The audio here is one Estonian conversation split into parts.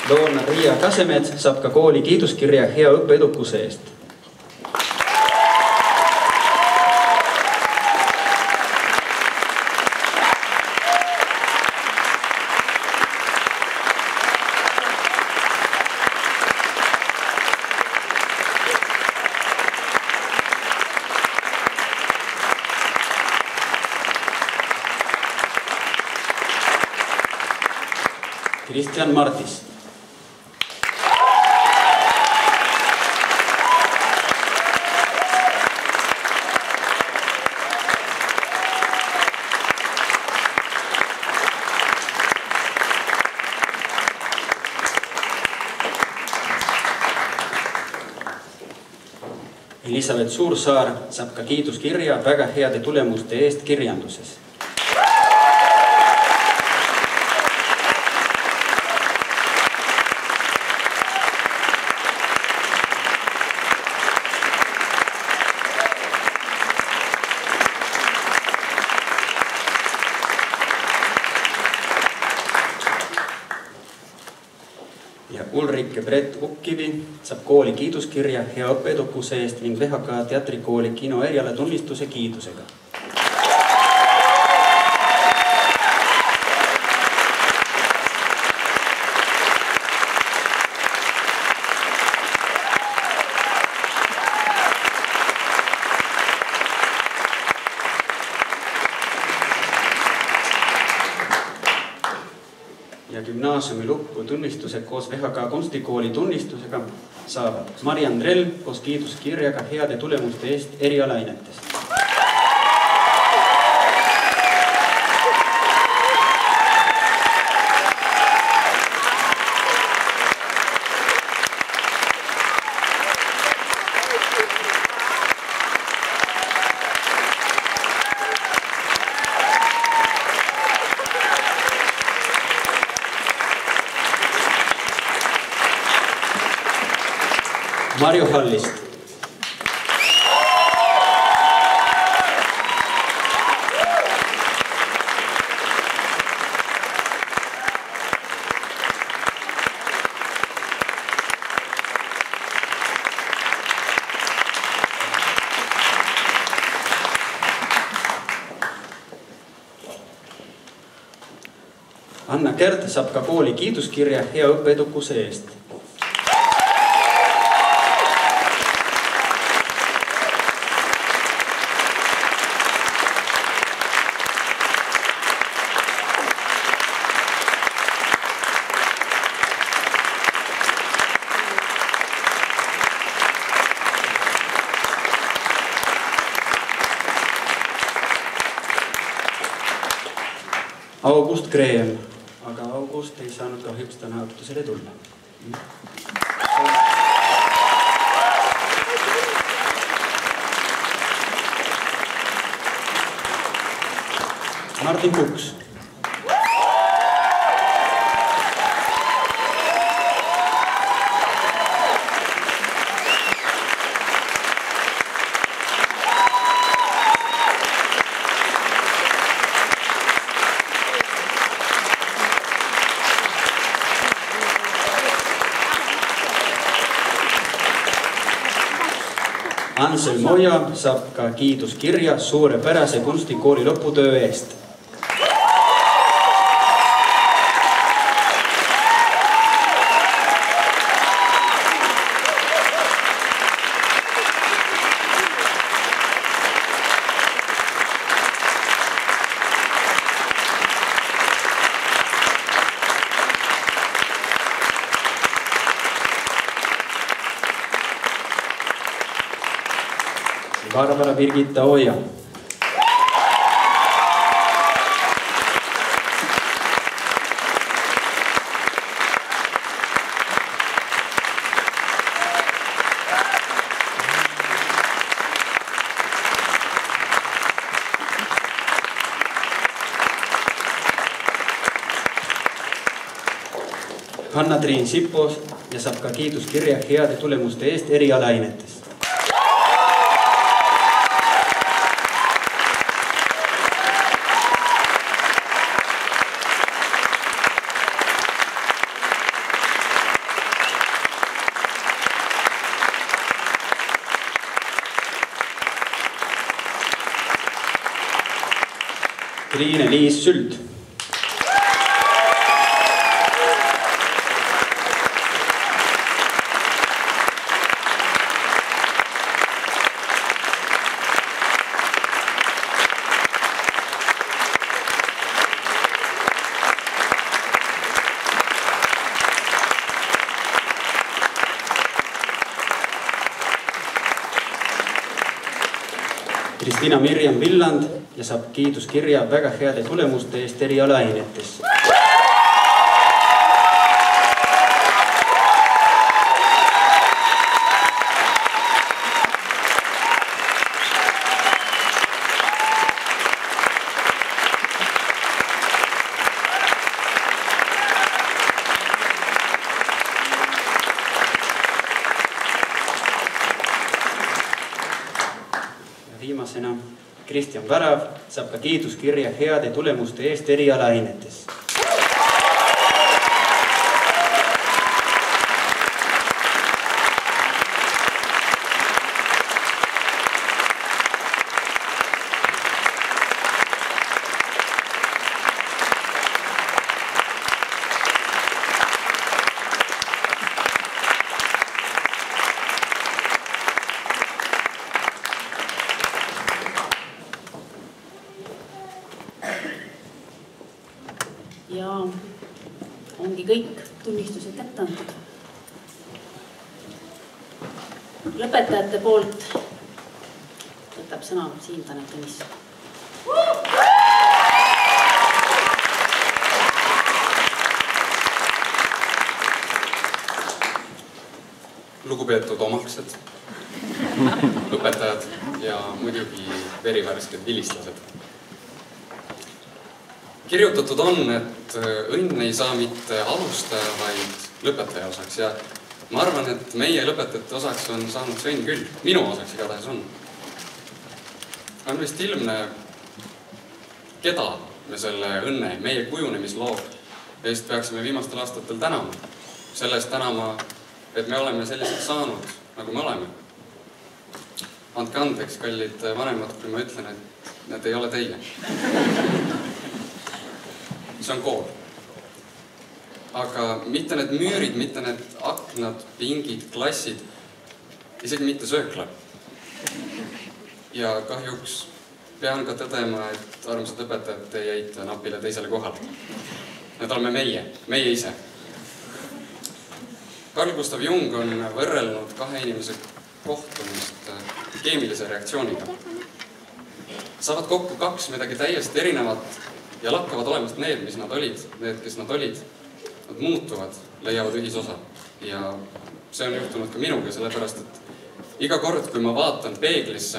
Loona Riia Kasemets saab ka kooli kiiduskirja hea õppeedukuse eest. Kristjan Martis. Elisabeth Suursaar saab ka kiiduskirja väga heade tulemuste eest kirjanduses. Ja Ulrike Brett Ukkivi saab kooli kiiduskirja hea õppeedukuse eest ning VHK teatrikooli kinoeriala tunnistuse kiidusega. Ja gümnaasiumi lõpu tunnistuse koos VHK kunstikooli tunnistusega saavad Mariann Rell koos kiiduskirjaga heade tulemuste eest erialainetest. Marju Hallist. Anna Kert saab ka kooli kiiduskirja hea õppeedukuse eest. August Graham, aga August ei saanud kahjuks täna õhtusele tulla. Martin Puks. Ansel Moja saab ka kiiduskirja suurepärase kunstikooli lõputöö eest. Barbara Birgitta Oja. Hanna-Triin Sipos ja saab ka kiiduskirja heade tulemuste eest erialainetes. Triine-Liis Süld. Kristina Mirjam Villand ja saab kiiduskirja väga heade tulemuste eest erialaainetes. Viimasena Kristjan Värav saab ka kiiduskirja heade tulemuste eest erialaainetes. Ja ongi kõik tunnistused kätte antud. Lõpetajate poolt võtab sõna Siim Tanel Tõnisson. Lugupeetud omaksed, õpetajad ja muidugi verivärsked vilistlased. Kirjutatud on, et õnn ei saa mitte alustaja, vaid lõpetaja osaks ja ma arvan, et meie lõpetajate osaks on saanud see õnn küll. Minu osaks igatahes on. On vist ilmne, keda me selle õnne, meie kujunemisloo eest peaksime viimastel aastatel tänama. Sellest tänama, et me oleme selliseks saanud, nagu me oleme. Andke andeks, kallid vanemad, kui ma ütlen, et need ei ole teie. See on kool. Aga mitte need müürid, mitte need aknad, pingid, klassid, isegi mitte söökla. Ja kahjuks pean ka tõdema, et armsad õpetajad, te jäite napile teisele kohale. Need oleme meie ise. Carl Gustav Jung on võrrelnud kahe inimese kohtumist keemilise reaktsiooniga. Saavad kokku kaks midagi täiesti erinevat ja lakkavad olemast need, mis nad olid, need, kes nad olid, nad muutuvad, leiavad ühisosa. Ja see on juhtunud ka minuga, sellepärast, et iga kord, kui ma vaatan peeglisse,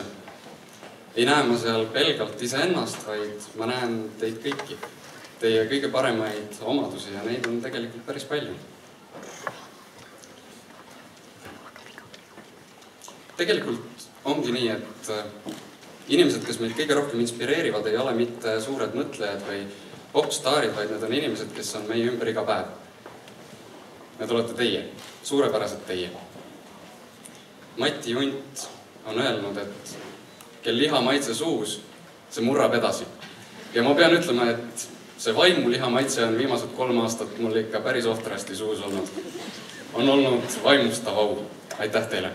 ei näe ma seal pelgalt iseennast, vaid ma näen teid kõiki. Teie kõige paremaid omadusi ja neid on tegelikult päris palju. Tegelikult ongi nii, et inimesed, kes meid kõige rohkem inspireerivad, ei ole mitte suured mõtlejad või popstaarid, vaid need on inimesed, kes on meie ümber iga päev. Need olete teie, suurepärased teie. Mati Junt on öelnud, et kel liha maitse suus, see murrab edasi. Ja ma pean ütlema, et see vaimu liha maitse on viimased 3 aastat mul ikka päris ohtrasti suus olnud. On olnud vaimustav au. Aitäh teile!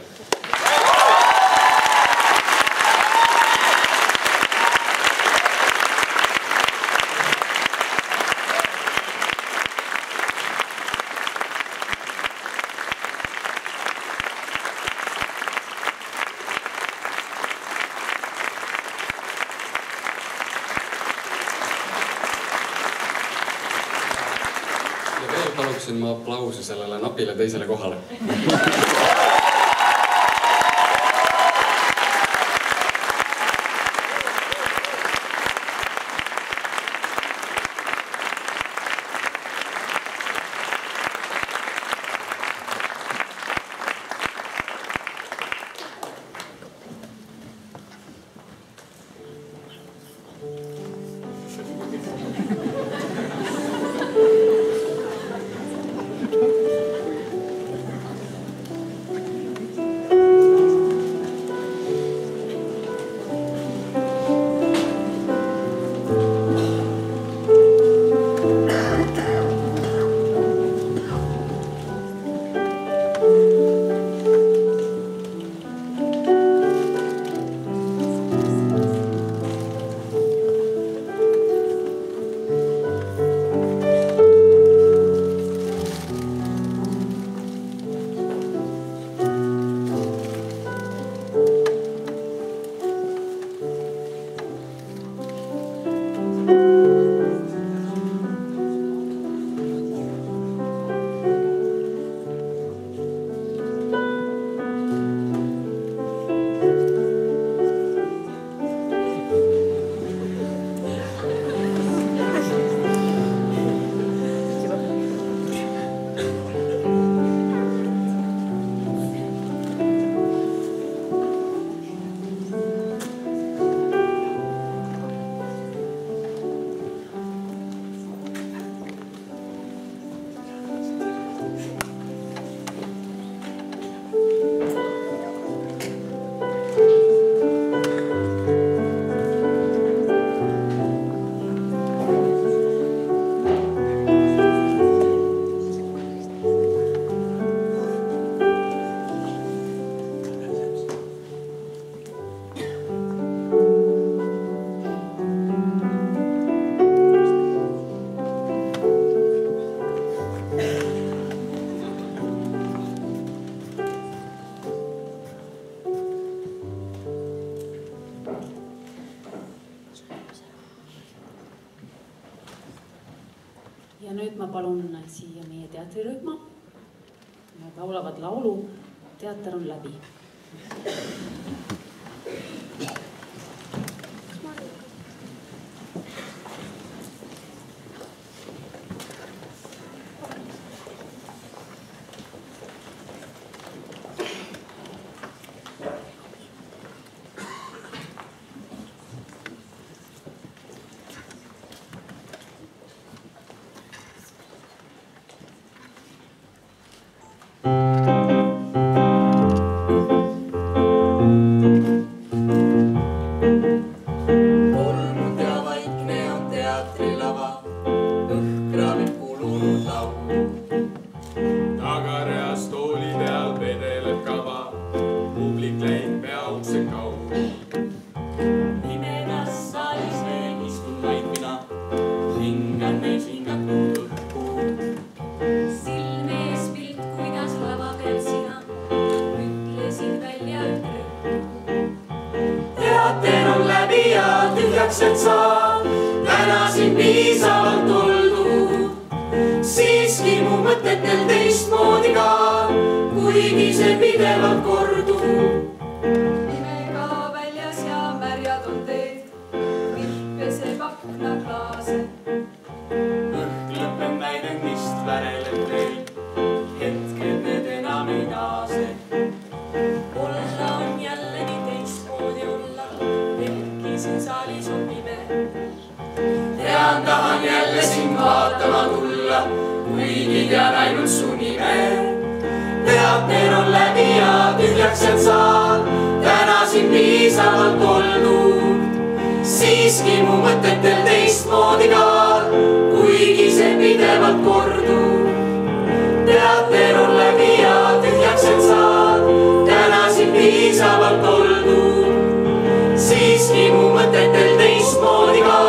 Paluksin ma aplausi sellele napile teisele kohale. ma palun siia meie teatrirühma. Nad laulavad laulu Teater on läbi. Et saa täna siin piisavalt oldu, siiski mu mõtetel teistmoodi ka, kuigi see pidevalt kordu. Pimega väljas ja märjad on teed, vihk peseb aknaklaase. Õhk lõpeb näidendist väreleb veel, hetked need enam ei naase. Olla on jällegi teistmoodi olla, ehkki siin saalis on pime. Tean, tahan jälle sind vaatama tulla, kuigi tean ainult su nime. Teater on läbi ja tühjaks et saa täna siin piisavalt oldud, siiski mu mõtetel teistmoodi ka, kuigi see pidevalt kordub. Teater on läbi ja tühjaks et saa täna siin piisavalt oldud, siiski mu mõtetel teistmoodi ka,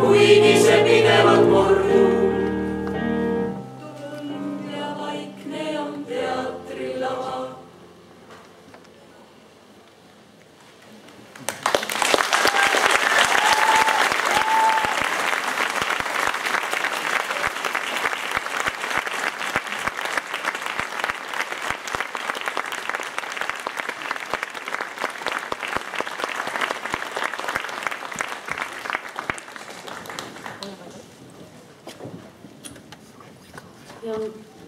kuigi see pidevalt kordub. Tund ja vaikne on teatrilava. Ja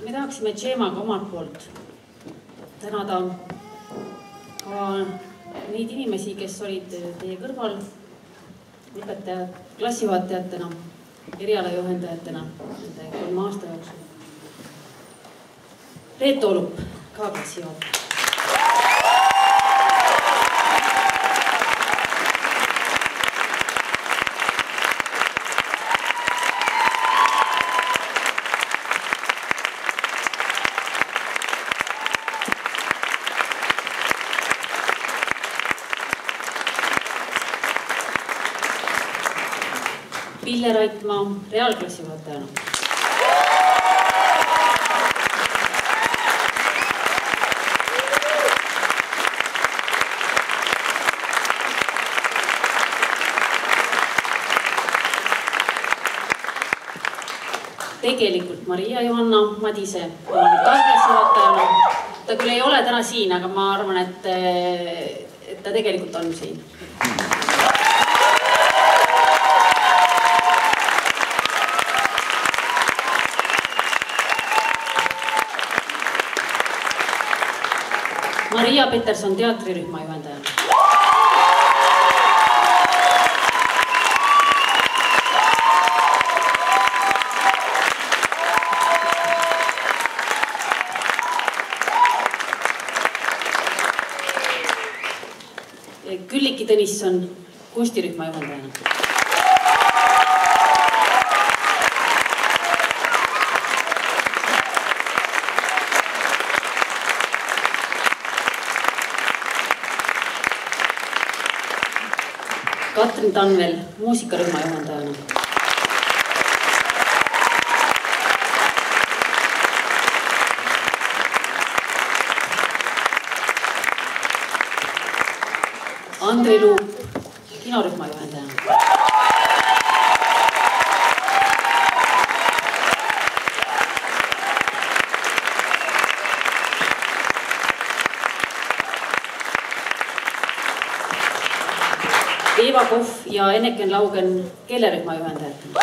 me tahaksime Tšemaga omalt poolt tänada ka neid inimesi, kes olid teie kõrval õpetajad, klassijuhatajatena, erialajuhendajatena nende 3 aasta jooksul. Reet Toolup, ka klassijuhataja. Pille Raitmaa reaalklassi juhatajana. Tegelikult Maria Johanna Madise klassi juhatajana. Ta küll ei ole täna siin, aga ma arvan, et ta tegelikult on siin. Maria Peterson teatrirühma juhendajana. Külliki Tõnisson kunstirühma juhendajana. Katrin Tanvel muusikarühma juhendajana. Andrei Luup kinorühma juhendajana. Eva Kohv ja Enneken Laugen keelerühma juhendajatena.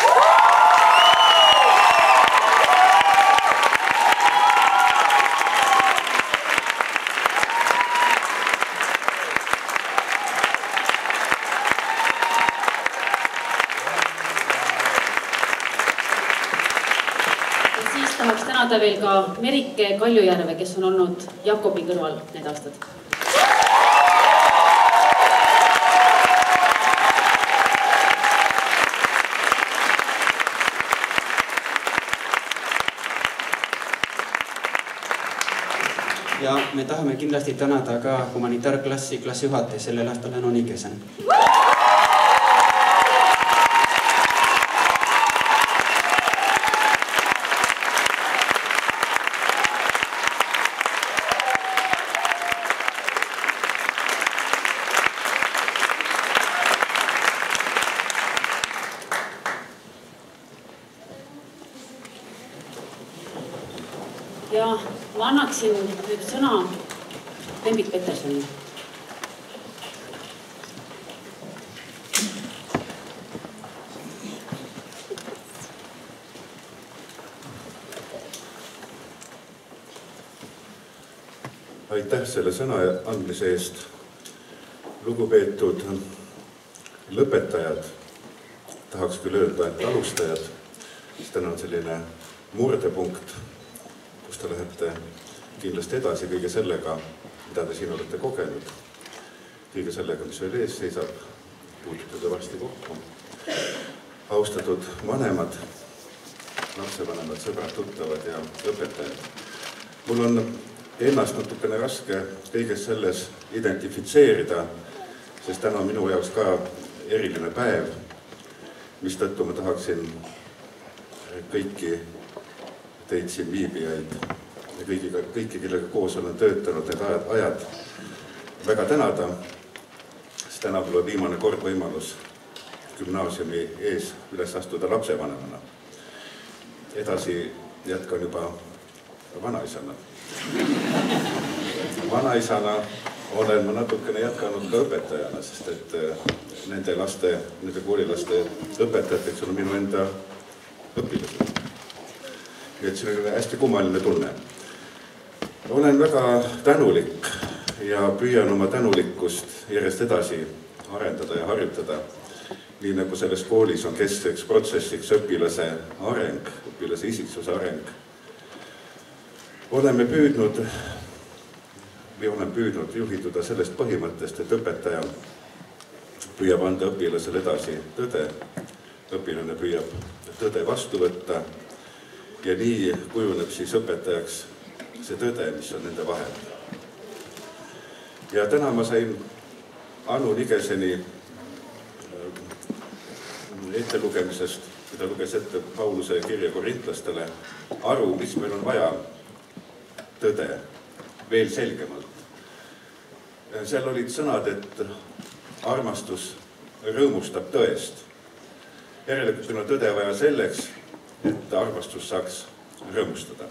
Tahaks tänada veel ka Merike Kaljujärve, kes on olnud Jakobi kõrval need aastad. Ja me tahame kindlasti tänada ka humanitaarklassi klassijuhataja sellel aastal Eno Nikesen. Ja ma annaksin nüüd sõna Lembit Petersonile. Aitäh selle sõna andmise eest. Lugupeetud lõpetajad, tahaks küll öelda, et alustajad, sest täna on selline murdepunkt, kus te lähete kindlasti edasi kõige sellega, mida te siin olete kogenud, kõige sellega, mis veel ees seisab, puutute te varsti kokku. Austatud vanemad, lapsevanemad, sõbrad, tuttavad ja õpetajad. Mul on ennast natukene raske kõiges selles identifitseerida, sest täna on minu jaoks ka eriline päev, mistõttu ma tahaksin kõiki teid siin viibijaid ja kõiki, kellega koos olen töötanud need ajad väga tänada, sest täna mul on viimane kord võimalus gümnaasiumi ees üles astuda lapsevanemana. Edasi jätkan juba vanaisana. Vanaisana olen ma natukene jätkanud ka õpetajana, sest et nende koolilaste õpetajateks on minu enda õpilased. Nii et see on hästi kummaline tunne. Olen väga tänulik ja püüan oma tänulikkust järjest edasi arendada ja harjutada. Nii nagu selles koolis on keskseks protsessiks õpilase areng, õpilase isiksuse areng. Olen püüdnud juhituda sellest põhimõttest, et õpetaja püüab anda õpilasele edasi tõde. Õpilane püüab tõde vastu võtta ja nii kujuneb siis õpetajaks see tõde, mis on nende vahel. Ja täna ma sain Anu Nigeseni ettelugemisest, mida luges ette Pauluse kirja korintlastele, aru, mis meil on vaja tõde veel selgemalt. Seal olid sõnad, et armastus rõõmustab tõest. Järelikult meil on tõde vaja selleks, et armastus saaks rõõmustada.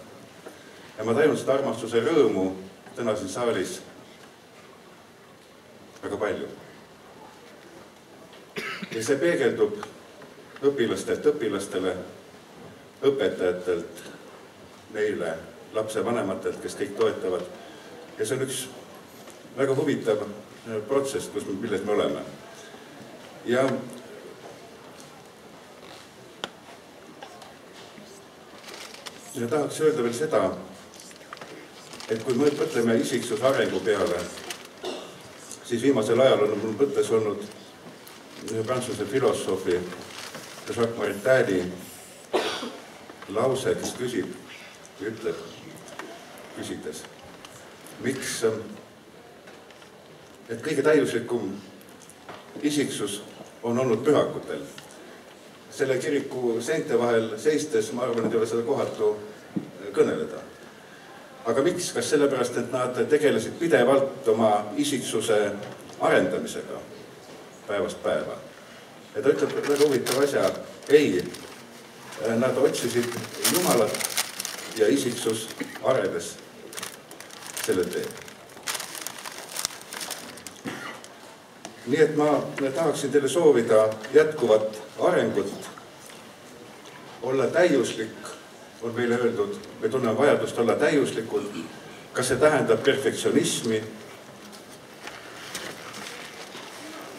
Ja ma tajun seda armastuse rõõmu täna siin saalis väga palju. Ja see peegeldub õpilastelt õpilastele, õpetajatelt, neile lapsevanematelt, kes kõik toetavad. Ja see on üks väga huvitav protsess, milles me oleme. Ja tahaks öelda veel seda, et kui me mõtleme isiksuse arengu peale, siis viimasel ajal on mul mõttes olnud prantsuse filosoofi Jacques Maritain lause, kes küsib ja ütleb, küsides, miks, et kõige täiuslikum isiksus on olnud pühakutel. Selle kiriku seinte vahel seistes, ma arvan, et ei ole seda kohatu kõneleda. Aga miks? Kas sellepärast, et nad tegelesid pidevalt oma isiksuse arendamisega päevast päeva? Ja ta ütleb väga huvitav asja, ei, nad otsisid Jumalat ja isiksus arenes selle tee. Nii et ma tahaksin teile soovida jätkuvat arengut, olla täiuslik, on meile öeldud, me tunneme vajadust olla täiuslikud. Kas see tähendab perfektsionismi?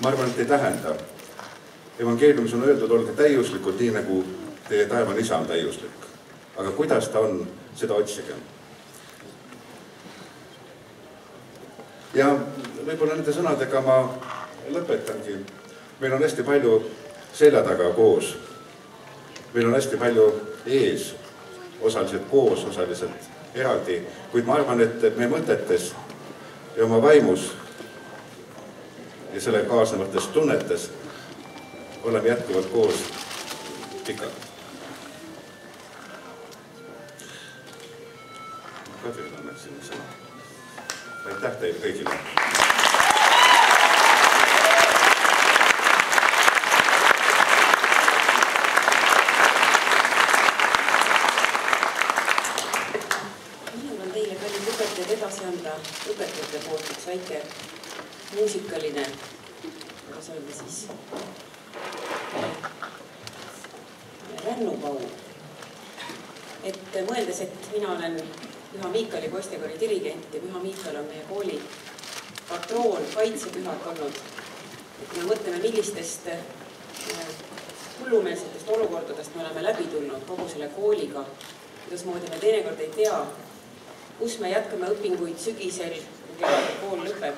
Ma arvan, et ei tähenda. Evangeeliumis on öeldud, olge täiuslikud nii, nagu teie taevane isa on täiuslik. Aga kuidas ta on, seda otsige. Ja võib-olla nende sõnadega ma lõpetangi. Meil on hästi palju selja taga koos. Meil on hästi palju ees, osaliselt koos, osaliselt eraldi. Kuid ma arvan, et me mõtetes ja oma vaimus ja selle kaasnevates tunnetes oleme jätkuvalt koos pikalt. Kadrile annaksin sõna. Aitäh teile kõigile. Minul on teile kallid õpetajad edasi anda õpetajate poolt üks väike muusikaline, kuidas öelda siis, rännupau. Et mõeldes, et mina olen Püha Miikali poistekoori dirigent ja Püha Miikal on meie kooli patroon, kaitsepühad olnud. Et me mõtleme, millistest hullumeelsetest olukordadest me oleme läbi tulnud kogu selle kooliga. Kuidas moodi me teinekord ei tea, kus me jätkame õpinguid sügisel, kui kool lõpeb.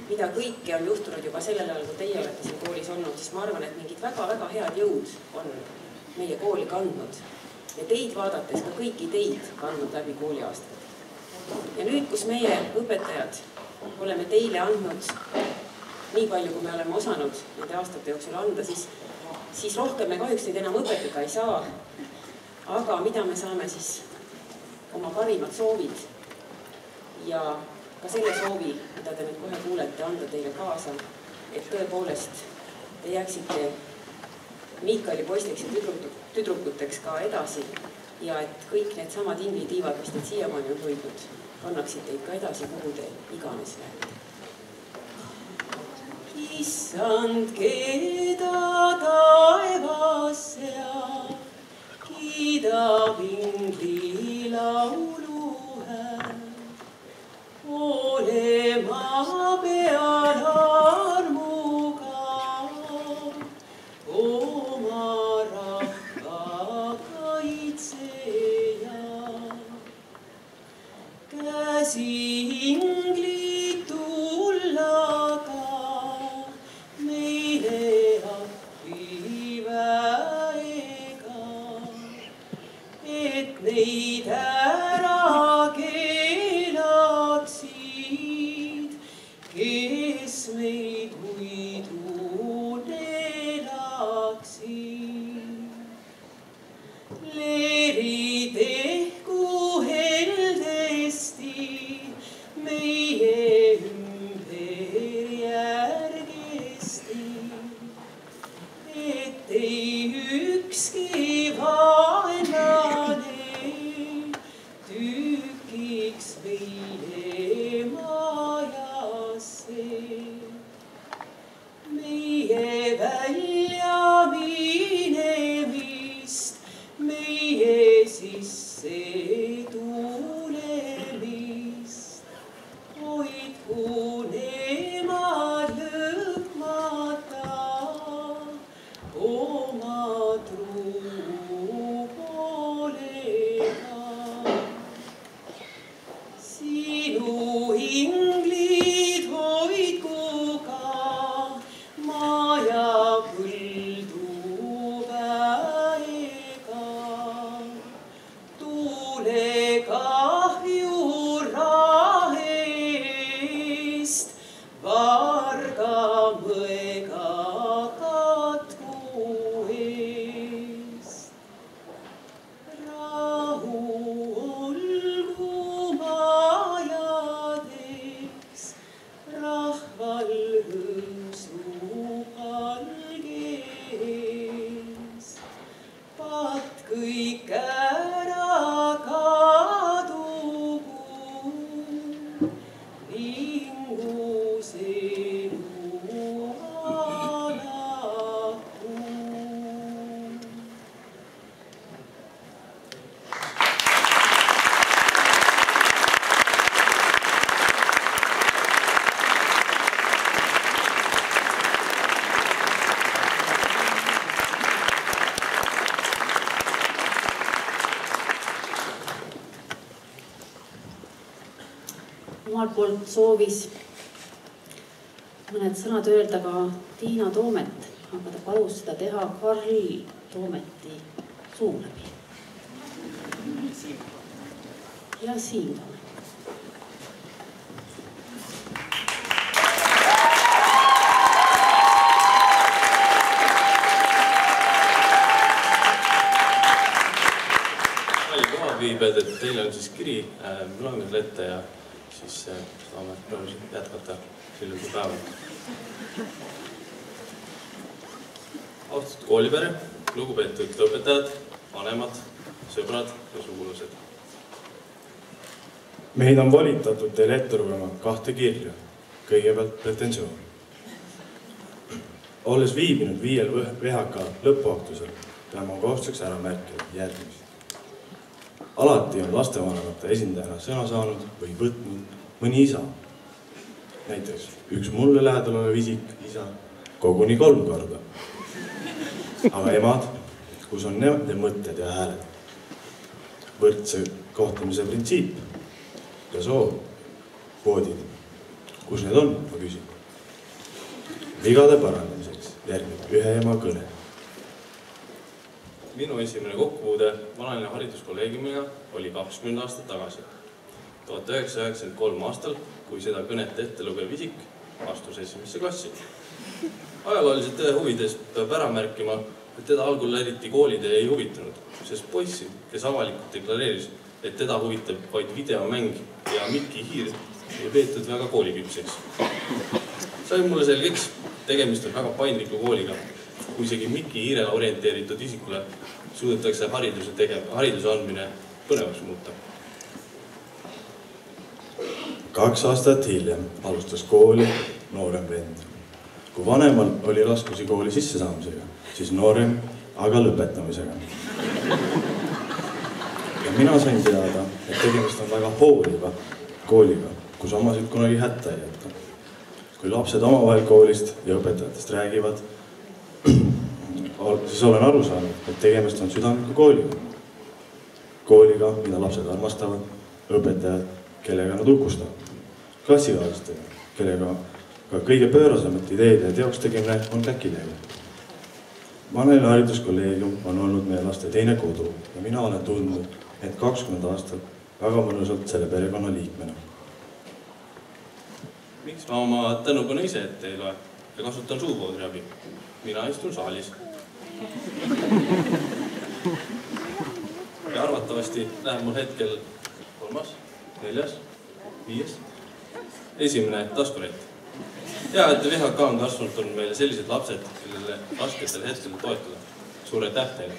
Mida kõike on juhtunud juba sellel ajal, kui teie olete siin koolis olnud, siis ma arvan, et mingid väga-väga head jõud on meie kooli kandnud. Ja teid vaadates ka kõiki teid kandnud läbi kooliaastad. Ja nüüd, kus meie õpetajad oleme teile andnud nii palju, kui me oleme osanud nende aastate jooksul anda, siis rohkem me kahjuks teid enam õpetada ei saa. Aga mida me saame siis oma parimad soovid ja ka selle soovi, mida te nüüd kohe kuulete, anda teile kaasa, et tõepoolest te jääksite Miikali poisteks ja tüdrukuteks ka edasi ja et kõik need samad inglitiivad, mis teid siiamaani on hoidnud, kannaksid teid ka edasi, kuhu te iganes lähete. Issand, keda taevas seab, kiidab ingli laulu hääl. Ole maa peal armuga, oma rahva kaitseja. Käsi ingli tullaga, meile appi väega, et neid ära keelaksid, kes meid muidu nelaksid. Leeri tehku heldesti meie ümber järgesti, et ei ükski vaenlane tükiks meile majasse. Meie välja minemist, meie sisse tulemist, hoidku nemad lõpmata oma truu poolega. Sinu inglid hoidku ka maja põldu väega. Tuulekahju rahest, varga mõega katku eest. Rahu olgu majades, rahval hõõsu palgees. Paat kõik ära ka omalt poolt soovis mõned sõnad öelda ka Tiina Toomet, aga ta palus seda teha Karl Toometi suu läbi. Ja Siim Toomet. Viibed, et teile on siis kiri langenud ette ja siis saame jätkata sellisel päeval. Austatud koolipere, lugupeetud õpetajad, vanemad, sõbrad ja sugulased. Meid on volitatud teile ette lugema 2 kirja. Kõigepealt pretensioon. Olles viibinud 5 VHK lõpuaktusel, peame kohustuseks ära märkida järgmist. Alati on lastevanemate esindajana sõna saanud või võtnud mõni isa. Näiteks üks mulle lähedal olev isik, isa, koguni 3 korda. Aga emad, kus on nende mõtted ja hääled. Võrdse kohtlemise printsiip ja soov, koodid. Kus need on, ma küsin. Vigade parandamiseks järgneb 1 ema kõne. Minu esimene kokkupuude vanaline hariduskolleegiumiga oli 20 aastat tagasi. 1993 aastal, kui seda kõnet ette lugev isik astus 1. klassi. Ajalooliselt tõe huvides peab ära märkima, et teda algul eriti koolide ei huvitanud, sest poissi, kes avalikult deklareeris, et teda huvitab vaid videomäng ja Mikki Hiir, ei peetud väga kooliküpseks. Sai mulle selgeks, tegemist on väga paindliku kooliga, kui isegi Mikki Hiirele orienteeritud isikule suudetakse hariduse andmine põnevaks muuta. 2 aastat hiljem alustas kooli noorem vend. Kui vanemal oli raskusi kooli sissesaamisega, siis noorem aga lõpetamisega. Ja mina sain teada, et tegemist on väga hooliva kooliga, kus omasid kunagi hätta ei jätta. Kui lapsed omavahel koolist ja õpetajatest räägivad, siis olen aru saanud, et tegemist on südamliku kooliga. Kooliga, mida lapsed armastavad, õpetajad, kellega nad uhkustavad, klassikaalistega, kellega ka kõige pöörasemate ideede ja teoks tegemine on käkileega. Vaneline hariduskolleegium on olnud meie laste teine kodu ja mina olen tundnud, et 20 aastat väga mõnusalt selle perekonna liikmena. Miks ma oma tänukõne ise ette ei loe ja kasutan suupoodri abi? Mina istun saalis. Ja arvatavasti läheb mul hetkel 3., 4., 5., 1. taskurett. Ja et VHK on kasvanud, on meile sellised lapsed, kellele rasketel hetkel toetada. Suure tähtega.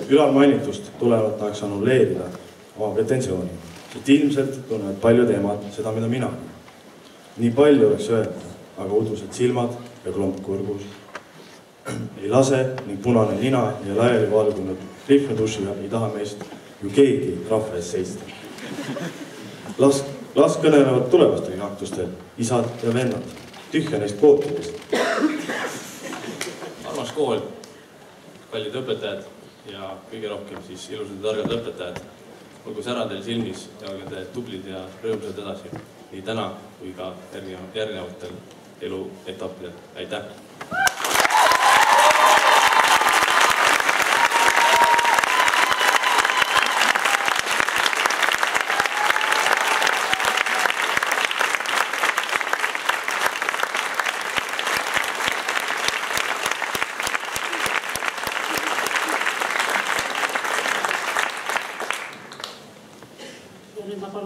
Ülalmainitust tulevat tahaks annulleerida oma pretensiooni, et ilmselt tunnevad paljud emad seda, mida minagi. Nii palju oleks öelda, aga udused silmad ja klomp kurgus ei lase ning punane nina ja laiali valgunud rihmedušiga ei taha meist ju keegi rahva ees seista. Las kõnelevad tulevastel aktustel isad ja vennad, tühja neist kootidest. Armas kool, kallid õpetajad ja kõige rohkem siis ilusad ja targad õpetajad. Olgu sära teil silmis ja olge te tublid ja rõõmsad edasi nii täna kui ka järgnevatel elu etappidel. Aitäh!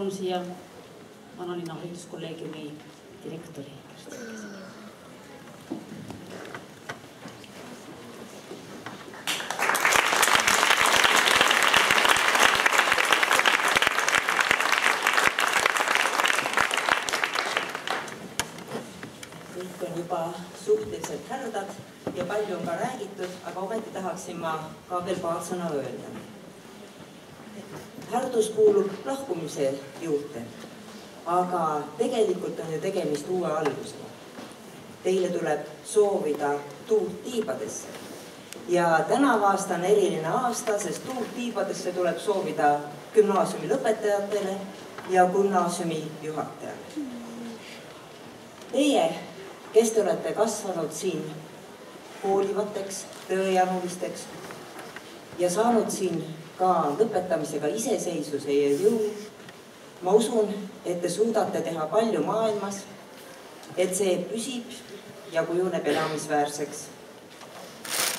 Siia vanalinna hariduskolleegiumi direktori. Kõik on juba suhteliselt härdad ja palju on ka räägitud, aga ometi tahaksin ma ka veel paar sõna öelda. Härdus kuulub lahkumise juurde, aga tegelikult on ju tegemist uue algusega. teile tuleb soovida tuult tiibadesse. Ja tänavu aasta on eriline aasta, sest tuult tiibadesse tuleb soovida gümnaasiumi lõpetajatele ja gümnaasiumi juhatajale. Teie, kes te olete kasvanud siin hoolivateks, tööjanulisteks ja saanud siin ka lõpetamisega iseseisvuse ja jõu, ma usun, et te suudate teha palju maailmas, et see püsib ja kujuneb elamisväärseks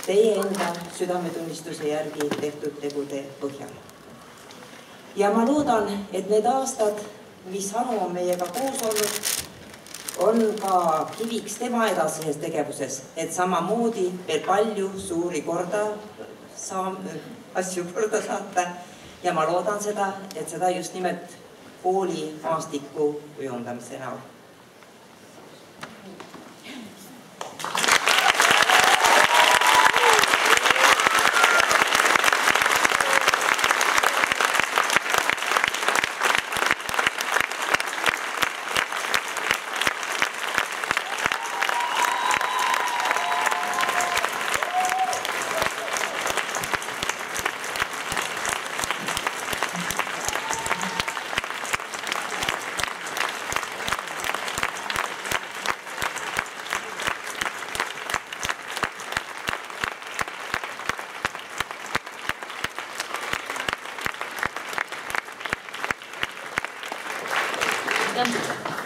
teie enda südametunnistuse järgi tehtud tegude põhjal. Ja ma loodan, et need aastad, mis Anu on meiega koos olnud, on ka kiviks tema edasises tegevuses, et samamoodi veel palju suuri asju korda saata. Ja ma loodan seda, et seda just nimelt kooli maastiku kujundamise näol. Aitäh!